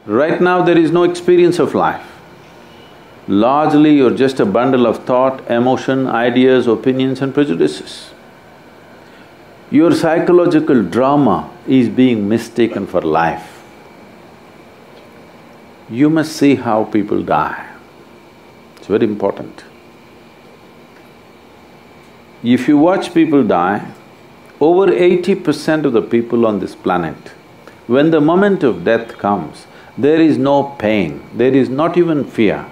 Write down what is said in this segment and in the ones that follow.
Right now there is no experience of life. Largely you're just a bundle of thought, emotion, ideas, opinions and prejudices. Your psychological drama is being mistaken for life. You must see how people die. It's very important. If you watch people die, over 80% of the people on this planet, when the moment of death comes, there is no pain, there is not even fear,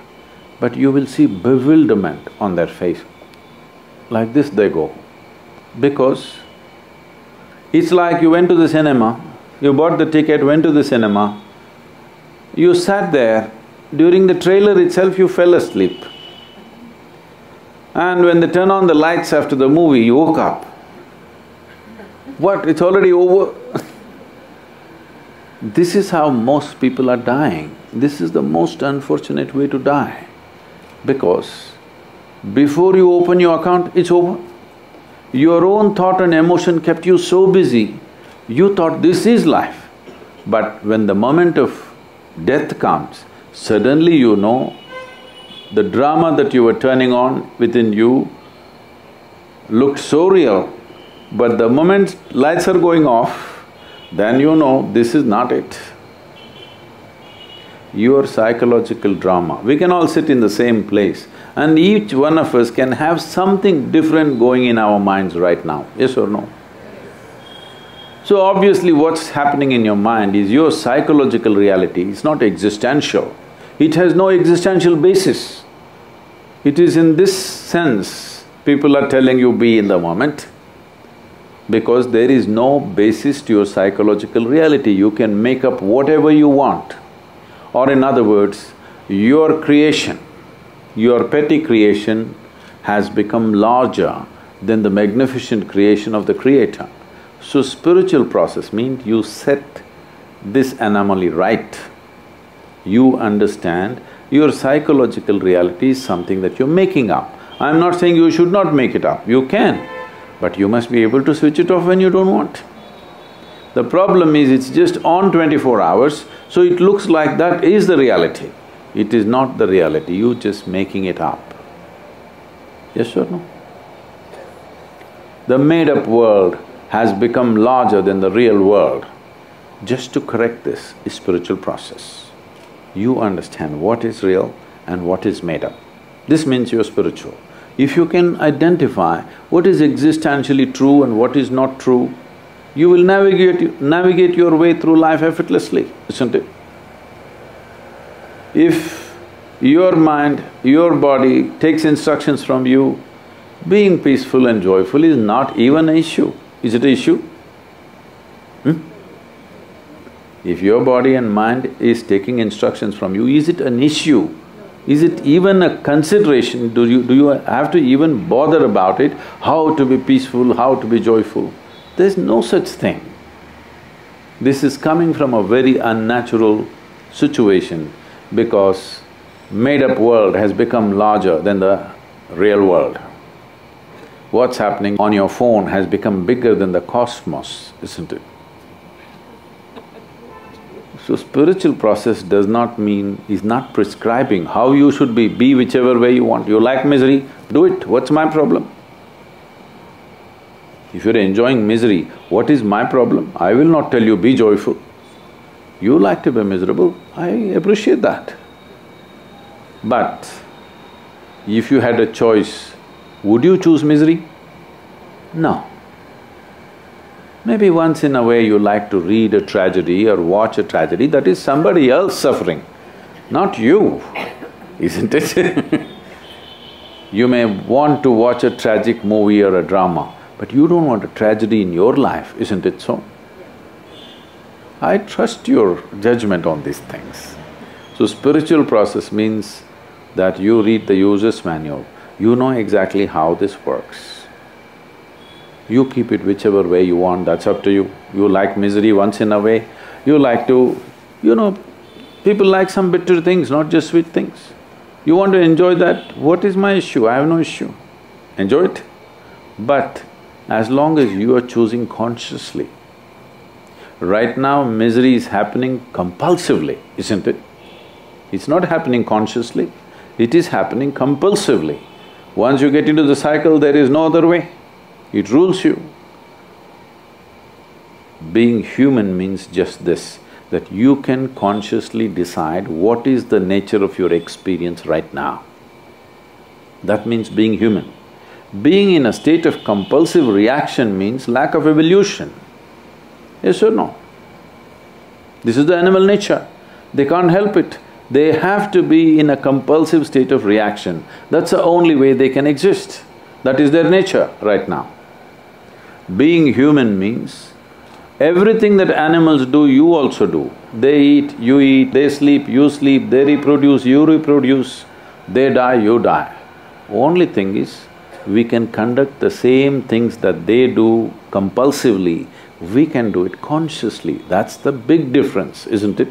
but you will see bewilderment on their face. Like this they go. Because it's like you went to the cinema, you bought the ticket, went to the cinema, you sat there, during the trailer itself you fell asleep. And when they turn on the lights after the movie, you woke up. What, it's already over? This is how most people are dying. This is the most unfortunate way to die. Because before you open your account, it's over. Your own thought and emotion kept you so busy, you thought this is life. But when the moment of death comes, suddenly you know the drama that you were turning on within you looked so real, but the moment lights are going off, then you know this is not it. Your psychological drama, we can all sit in the same place and each one of us can have something different going in our minds right now, yes or no? So obviously what's happening in your mind is your psychological reality, it's not existential. It has no existential basis. It is in this sense, people are telling you be in the moment, because there is no basis to your psychological reality, you can make up whatever you want. Or in other words, your creation, your petty creation has become larger than the magnificent creation of the Creator. So spiritual process means you set this anomaly right. You understand your psychological reality is something that you're making up. I'm not saying you should not make it up, you can, but you must be able to switch it off when you don't want. The problem is it's just on 24 hours, so it looks like that is the reality. It is not the reality, you just making it up. Yes or no? The made-up world has become larger than the real world. Just to correct this is spiritual process. You understand what is real and what is made up. This means you're spiritual. If you can identify what is existentially true and what is not true, you will navigate your way through life effortlessly, isn't it? If your mind, your body takes instructions from you, being peaceful and joyful is not even an issue. Is it an issue? If your body and mind is taking instructions from you, is it an issue? Is it even a consideration? Do you have to even bother about it, how to be peaceful, how to be joyful? There's no such thing. This is coming from a very unnatural situation because made-up world has become larger than the real world. What's happening on your phone has become bigger than the cosmos, isn't it? So spiritual process does not mean… is not prescribing how you should be whichever way you want. You like misery, do it, what's my problem? If you're enjoying misery, what is my problem? I will not tell you be joyful. You like to be miserable, I appreciate that. But if you had a choice, would you choose misery? No. Maybe once in a way you like to read a tragedy or watch a tragedy, that is somebody else suffering, not you, isn't it? You may want to watch a tragic movie or a drama, but you don't want a tragedy in your life, isn't it so? I trust your judgment on these things. So spiritual process means that you read the user's manual, you know exactly how this works. You keep it whichever way you want, that's up to you. You like misery once in a way, you like to… people like some bitter things, not just sweet things. You want to enjoy that, what is my issue? I have no issue. Enjoy it. But as long as you are choosing consciously, Right now, misery is happening compulsively, isn't it? It's not happening consciously, it is happening compulsively. Once you get into the cycle, there is no other way. It rules you. Being human means just this, that you can consciously decide what is the nature of your experience right now. That means being human. Being in a state of compulsive reaction means lack of evolution. Yes or no? This is the animal nature. They can't help it. They have to be in a compulsive state of reaction. That's the only way they can exist. That is their nature right now. Being human means everything that animals do, you also do. They eat, they sleep, you sleep, they reproduce, you reproduce, they die, you die. Only thing is, we can conduct the same things that they do compulsively, we can do it consciously. That's the big difference, isn't it?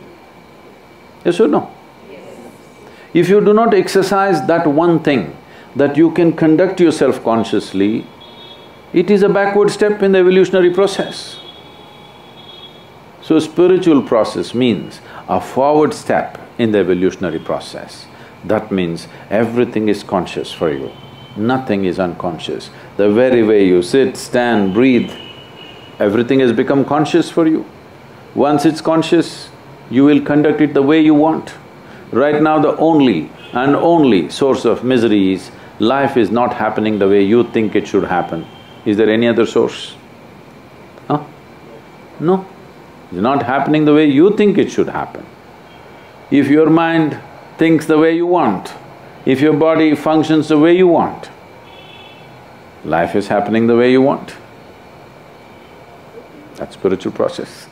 Yes or no? Yes. If you do not exercise that one thing, that you can conduct yourself consciously, it is a backward step in the evolutionary process. So spiritual process means a forward step in the evolutionary process. That means everything is conscious for you, nothing is unconscious. The very way you sit, stand, breathe, everything has become conscious for you. Once it's conscious, you will conduct it the way you want. Right now the only and only source of misery is life is not happening the way you think it should happen. Is there any other source? Huh? No. It's not happening the way you think it should happen. If your mind thinks the way you want, if your body functions the way you want, life is happening the way you want. That's spiritual process.